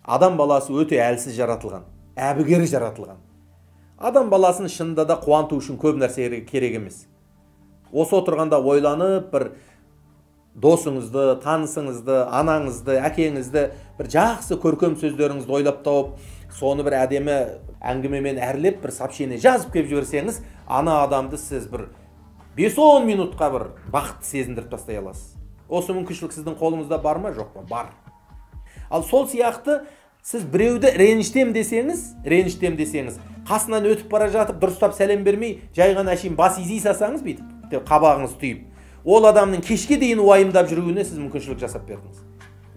Адам баласы өте әлсіз жаратылған, әбігер жаратылған. Адам баласын шынында да қуанту үшін көп нәрсе керек емес. Осы отырғанда ойланып, бір досыңызды, танысыңызды, анаңызды, әкеңізді, бір жақсы көркем сөздеріңізді ойлап тауып, соны бір әдемі әңгімемен әрлеп, бір сообщение жазып кеп жіберсеңіз, ана адамды сіз бір 5-10 минутқа бір бақытты сезіндіріп тастай аласыз. Осы мүмкіншілік сіздің қолыңызда бар ма, жоқ па? Бар. Ал сол сияқты сіз біреуді ренжітем десеңіз, қасынан өтіп бара жатып, дұрыстап сәлем бермей, жай ғана әшейін бас изей салсаңыз бүйтіп, қабағыңыз түйіп, ол адамның кешке дейін уайымдап жүруіне сіз мүмкіншілік жасап бердіңіз.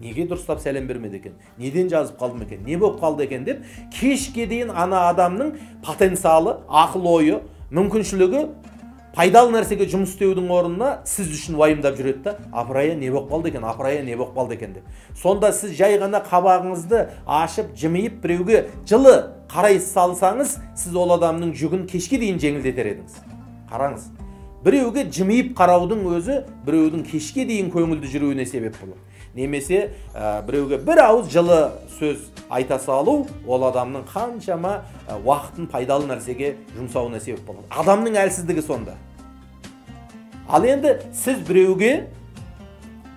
Неге дұрыстап сәлем бермеді екен? Неден жазып қалдым екен? Не болып қалды екен деп, кешке дейін ана адамның потенциалы, ақыл ойы, мүмкіншілігі пайдалы нәрсеге жұмыс істеудің орнына сіз үшін уайымдап жүреді да, апырай, не болып қалды екен, апырай, не болып қалды екен деп. Сонда сіз жай ғана қабағыңызды ашып, жымиып, біреуге жылы қарай салсаңыз, сіз ол адамның жүгін кешке дейін жеңілдетер едіңіз. Қараңыз, біреуге жымиып қараудың өзі біреудің кешке дейін көңілді жүруіне себеп болады. Немесе біреуге бір ауыз жылы сөз айта салу, ол адамның қаншама уақытын пайдалы нәрсеге жұмсауына себеп болады. Адамның әлсіздігі сонда. Ал енді сіз біреуге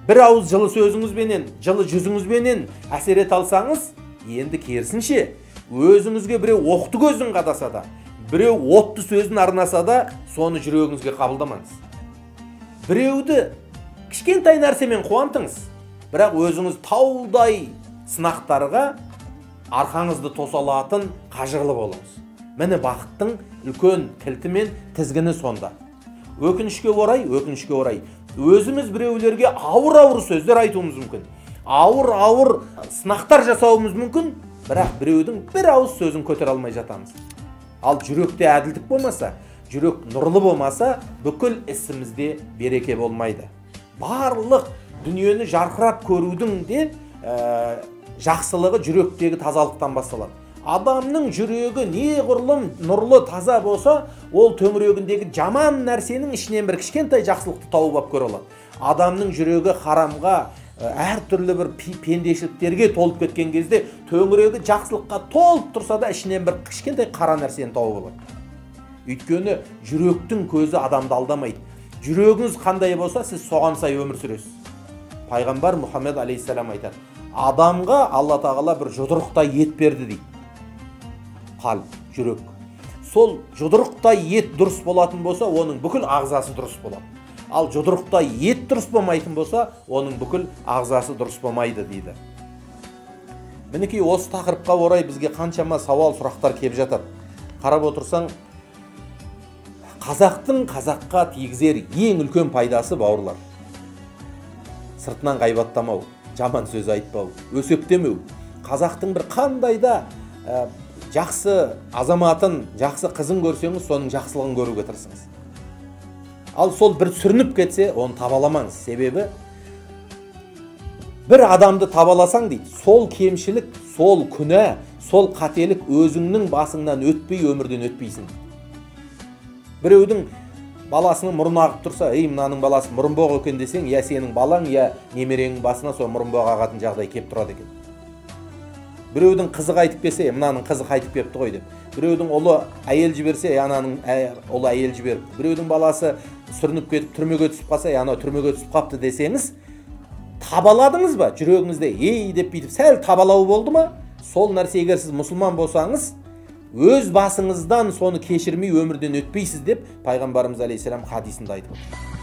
бір ауыз жылы сөзіңізбенен, жылы жүзіңізбенен әсер ете алсаңыз, енді керісінше өзіңізге біреу оқты көзін қадаса да, біреу отты сөзін арнаса да, соны жүрегіңізге қабылдамаңыз. Біреуді кішкентай нәрсемен қуантыңыз, бірақ өзіңіз таудай сынақтарға арқаңызды тоса алатын қажырлы болыңыз. Міне бақыттың үлкен кілті мен тізгіні сонда. Өкінішке орай, өзіміз біреулерге ауыр сөздер айтуымыз мүмкін. Ауыр сынақтар жасауымыз мүмкін, бірақ біреудің бір ауыз сөзін көтере алмай жатамыз. Ал жүректе әділдік болмаса, жүрек нұрлы болмаса, бүкіл ісімізде береке болмайды. Барлық дүниені жарқырап көрудің де жақсылығы жүректегі тазалықтан басталады. Адамның жүрегі неғұрлым нұрлы таза болса, ол төңірегіндегі жаман нәрсенің ішінен бір кішкентай жақсылықты тауып алып көре алады. Адамның жүрегі харамға, әртүрлі бір пендешіліктерге толып кеткен кезде, төңірегі жақсылыққа толып тұрса да, ішінен бір кішкентай қара нәрсені тауып алады. Өйткені жүректің көзі адамды алдамайды. Жүрегіңіз қандай болса, сіз соған сай өмір сүресіз. Пайғамбар Мұхаммед алейхиссалам айтады, адамға Алла тағала бір жұдырықтай ет берді дейді. Қалып, жүрек. Сол жұдырықтай ет дұрыс болатын болса, оның бүкіл ағзасы дұрыс болады. Ал жұдырықтай ет дұрыс болмайтын болса, оның бүкіл ағзасы дұрыс болмайды дейді. Мінекей осы тақырыпқа орай бізге қаншама сауал сұрақтар келіп жатады. Қарап отырсаң, қазақтың қазаққа тигізер ең үлкен пайдасы, бауырлар, сыртынан ғайбаттамау, жаман сөз айтпау, өсектемеу. Қазақтың бір қандайда жақсы азаматын, жақсы қызын көрсеңіз, соның жақсылығын көруге тырысыңыз. Ал сол бір сүрініп кетсе, оны табаламаңыз. Себебі бір адамды табаласаң дейді, сол кемшілік, сол күнә, сол қателік өзіңнің басыңнан өтпей, өмірден өтпейсің. Біреудің баласының мұрын ағып тұрса, мынаның баласы мұрынбоқ екен десең, я сенің балаң, я немереңнің басына сол мұрынбоқ ағатын жағдай кеп тұрады екен. Біреудің қызы қайтып келсе, мынаның қызы қайтып кепті ғой деп. Біреудің ұлы әйел жіберсе, ананың ұлы әйел жіберіп. Біреудің баласы сүрініп кетіп түрмеге түсіп қалса, ана түрмеге түсіп қапты десеңіз, табаладыңыз ба жүрегіңізде? Деп бүйтіп сәл табалау болды ма? Сол нәрсе, егер сіз мұсылман болсаңыз, өз басыңыздан соны кешірмей өмірден өтпейсіз деп Пайғамбарымыз алейхиссалам хадисінде айтып отыр.